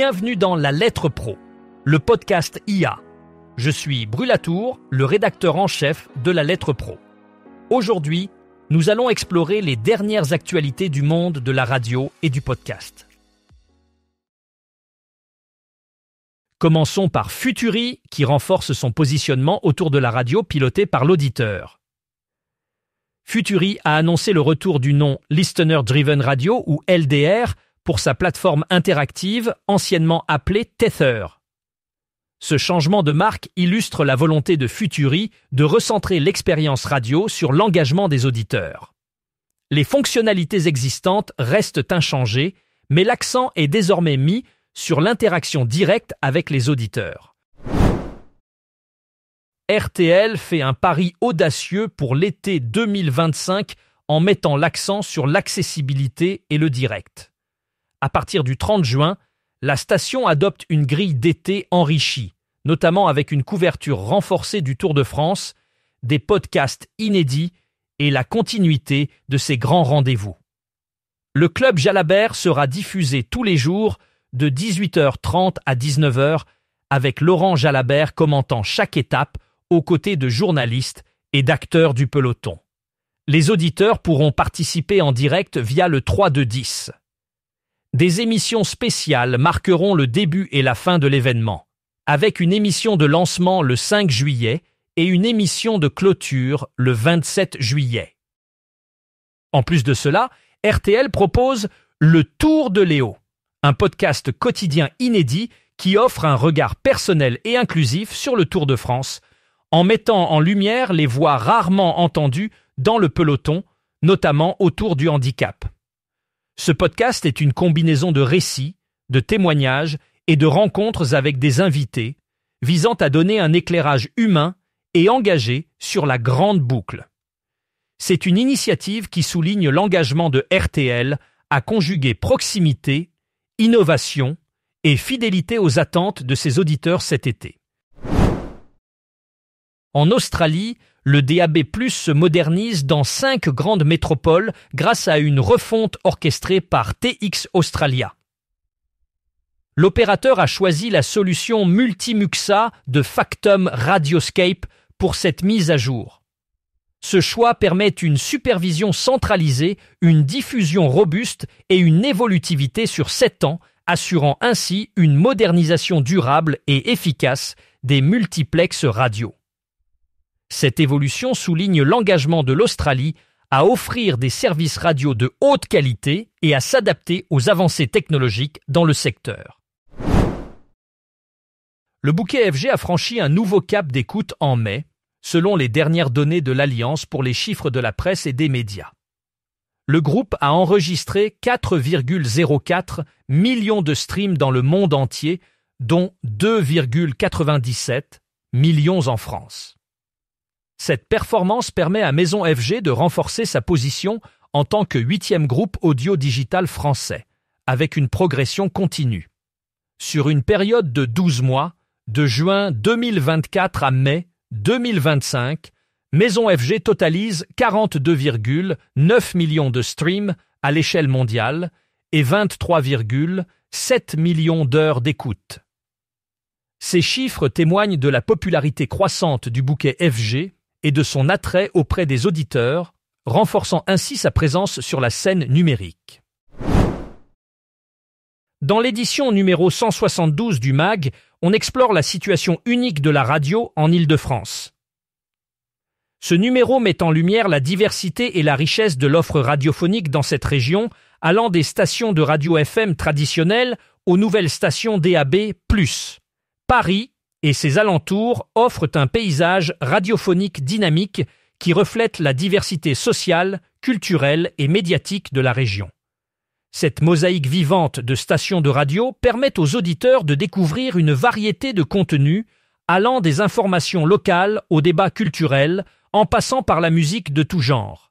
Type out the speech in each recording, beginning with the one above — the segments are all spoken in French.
Bienvenue dans La Lettre Pro, le podcast IA. Je suis Brulatour, le rédacteur en chef de La Lettre Pro. Aujourd'hui, nous allons explorer les dernières actualités du monde de la radio et du podcast. Commençons par Futuri, qui renforce son positionnement autour de la radio pilotée par l'auditeur. Futuri a annoncé le retour du nom Listener Driven Radio ou LDR pour sa plateforme interactive anciennement appelée Tether. Ce changement de marque illustre la volonté de Futuri de recentrer l'expérience radio sur l'engagement des auditeurs. Les fonctionnalités existantes restent inchangées, mais l'accent est désormais mis sur l'interaction directe avec les auditeurs. RTL fait un pari audacieux pour l'été 2025 en mettant l'accent sur l'accessibilité et le direct. À partir du 30 juin, la station adopte une grille d'été enrichie, notamment avec une couverture renforcée du Tour de France, des podcasts inédits et la continuité de ses grands rendez-vous. Le Club Jalabert sera diffusé tous les jours de 18h30 à 19h avec Laurent Jalabert commentant chaque étape aux côtés de journalistes et d'acteurs du peloton. Les auditeurs pourront participer en direct via le 3-2-10. Des émissions spéciales marqueront le début et la fin de l'événement, avec une émission de lancement le 5 juillet et une émission de clôture le 27 juillet. En plus de cela, RTL propose Le Tour de Léo, un podcast quotidien inédit qui offre un regard personnel et inclusif sur le Tour de France, en mettant en lumière les voix rarement entendues dans le peloton, notamment autour du handicap. Ce podcast est une combinaison de récits, de témoignages et de rencontres avec des invités, visant à donner un éclairage humain et engagé sur la grande boucle. C'est une initiative qui souligne l'engagement de RTL à conjuguer proximité, innovation et fidélité aux attentes de ses auditeurs cet été. En Australie, le DAB+ se modernise dans 5 grandes métropoles grâce à une refonte orchestrée par TX Australia. L'opérateur a choisi la solution Multimuxa de Factum Radioscape pour cette mise à jour. Ce choix permet une supervision centralisée, une diffusion robuste et une évolutivité sur 7 ans, assurant ainsi une modernisation durable et efficace des multiplexes radio. Cette évolution souligne l'engagement de l'Australie à offrir des services radio de haute qualité et à s'adapter aux avancées technologiques dans le secteur. Le bouquet FG a franchi un nouveau cap d'écoute en mai, selon les dernières données de l'Alliance pour les chiffres de la presse et des médias. Le groupe a enregistré 4,04 millions de streams dans le monde entier, dont 2,97 millions en France. Cette performance permet à Maison FG de renforcer sa position en tant que 8e groupe audio-digital français, avec une progression continue. Sur une période de 12 mois, de juin 2024 à mai 2025, Maison FG totalise 42,9 millions de streams à l'échelle mondiale et 23,7 millions d'heures d'écoute. Ces chiffres témoignent de la popularité croissante du bouquet FG et de son attrait auprès des auditeurs, renforçant ainsi sa présence sur la scène numérique. Dans l'édition numéro 172 du MAG, on explore la situation unique de la radio en Île-de-France. Ce numéro met en lumière la diversité et la richesse de l'offre radiophonique dans cette région, allant des stations de radio FM traditionnelles aux nouvelles stations DAB+. Paris et ses alentours offrent un paysage radiophonique dynamique qui reflète la diversité sociale, culturelle et médiatique de la région. Cette mosaïque vivante de stations de radio permet aux auditeurs de découvrir une variété de contenus allant des informations locales aux débats culturels, en passant par la musique de tout genre.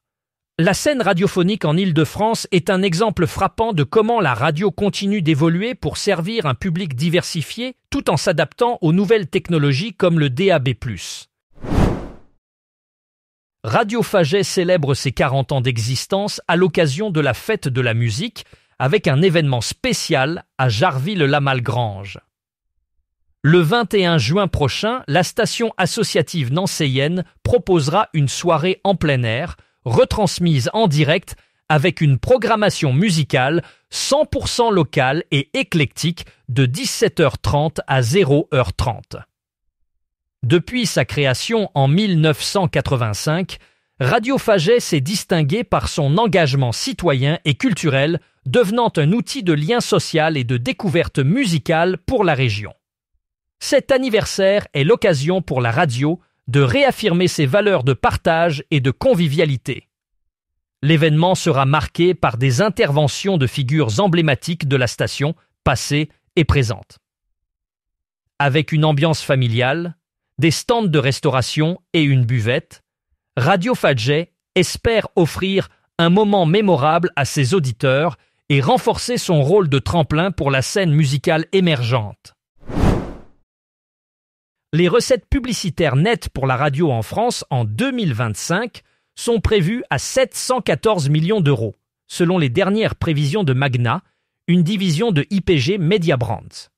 La scène radiophonique en Île-de-France est un exemple frappant de comment la radio continue d'évoluer pour servir un public diversifié tout en s'adaptant aux nouvelles technologies comme le DAB+. Radio Faget célèbre ses 40 ans d'existence à l'occasion de la Fête de la musique avec un événement spécial à Jarville-la-Malgrange. Le 21 juin prochain, la station associative nancéienne proposera une soirée en plein air, retransmise en direct avec une programmation musicale 100% locale et éclectique de 17h30 à 0h30. Depuis sa création en 1985, Radio Fagey s'est distinguée par son engagement citoyen et culturel, devenant un outil de lien social et de découverte musicale pour la région. Cet anniversaire est l'occasion pour la radio de réaffirmer ses valeurs de partage et de convivialité. L'événement sera marqué par des interventions de figures emblématiques de la station, passées et présentes. Avec une ambiance familiale, des stands de restauration et une buvette, Radio Fagey espère offrir un moment mémorable à ses auditeurs et renforcer son rôle de tremplin pour la scène musicale émergente. Les recettes publicitaires nettes pour la radio en France en 2025 sont prévues à 714 millions d'euros, selon les dernières prévisions de Magna, une division de IPG Media Brands.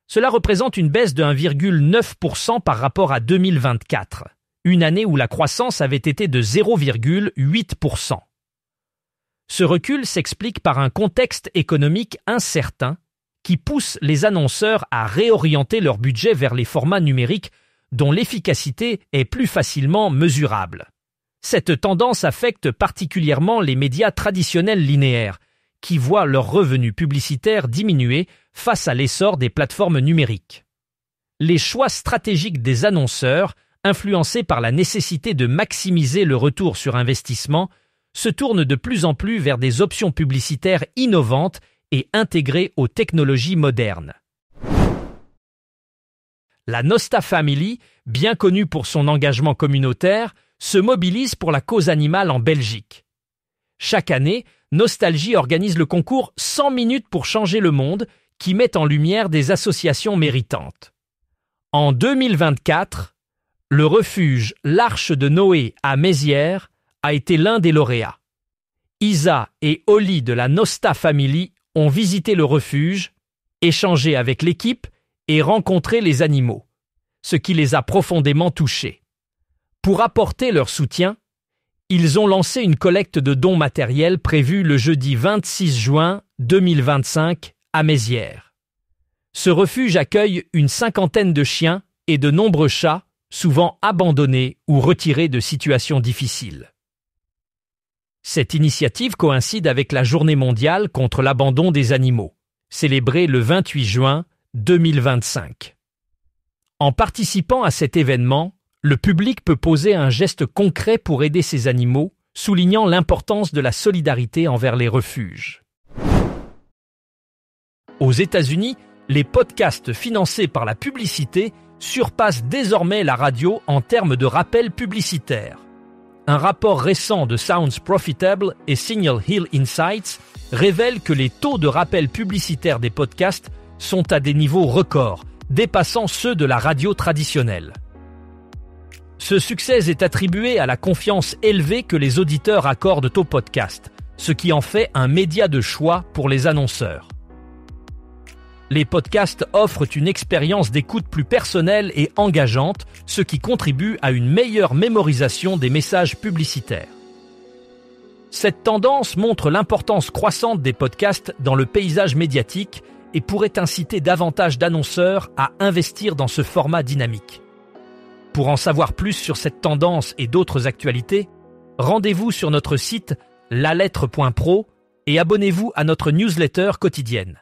Cela représente une baisse de 1,9% par rapport à 2024, une année où la croissance avait été de 0,8%. Ce recul s'explique par un contexte économique incertain qui pousse les annonceurs à réorienter leur budget vers les formats numériques dont l'efficacité est plus facilement mesurable. Cette tendance affecte particulièrement les médias traditionnels linéaires, qui voient leurs revenus publicitaires diminuer face à l'essor des plateformes numériques. Les choix stratégiques des annonceurs, influencés par la nécessité de maximiser le retour sur investissement, se tournent de plus en plus vers des options publicitaires innovantes et intégrées aux technologies modernes. La Nosta Family, bien connue pour son engagement communautaire, se mobilise pour la cause animale en Belgique. Chaque année, Nostalgie organise le concours 100 minutes pour changer le monde, qui met en lumière des associations méritantes. En 2024, le refuge L'Arche de Noé à Mézières a été l'un des lauréats. Isa et Oli de la Nosta Family ont visité le refuge, échangé avec l'équipe et rencontré les animaux, ce qui les a profondément touchés. Pour apporter leur soutien, ils ont lancé une collecte de dons matériels prévue le jeudi 26 juin 2025 à Mézières. Ce refuge accueille une 50aine de chiens et de nombreux chats, souvent abandonnés ou retirés de situations difficiles. Cette initiative coïncide avec la Journée mondiale contre l'abandon des animaux, célébrée le 28 juin 2025. En participant à cet événement, le public peut poser un geste concret pour aider ces animaux, soulignant l'importance de la solidarité envers les refuges. Aux États-Unis, les podcasts financés par la publicité surpassent désormais la radio en termes de rappels publicitaires. Un rapport récent de Sounds Profitable et Signal Hill Insights révèle que les taux de rappel publicitaire des podcasts sont à des niveaux records, dépassant ceux de la radio traditionnelle. Ce succès est attribué à la confiance élevée que les auditeurs accordent aux podcasts, ce qui en fait un média de choix pour les annonceurs. Les podcasts offrent une expérience d'écoute plus personnelle et engageante, ce qui contribue à une meilleure mémorisation des messages publicitaires. Cette tendance montre l'importance croissante des podcasts dans le paysage médiatique et pourrait inciter davantage d'annonceurs à investir dans ce format dynamique. Pour en savoir plus sur cette tendance et d'autres actualités, rendez-vous sur notre site lalettre.pro et abonnez-vous à notre newsletter quotidienne.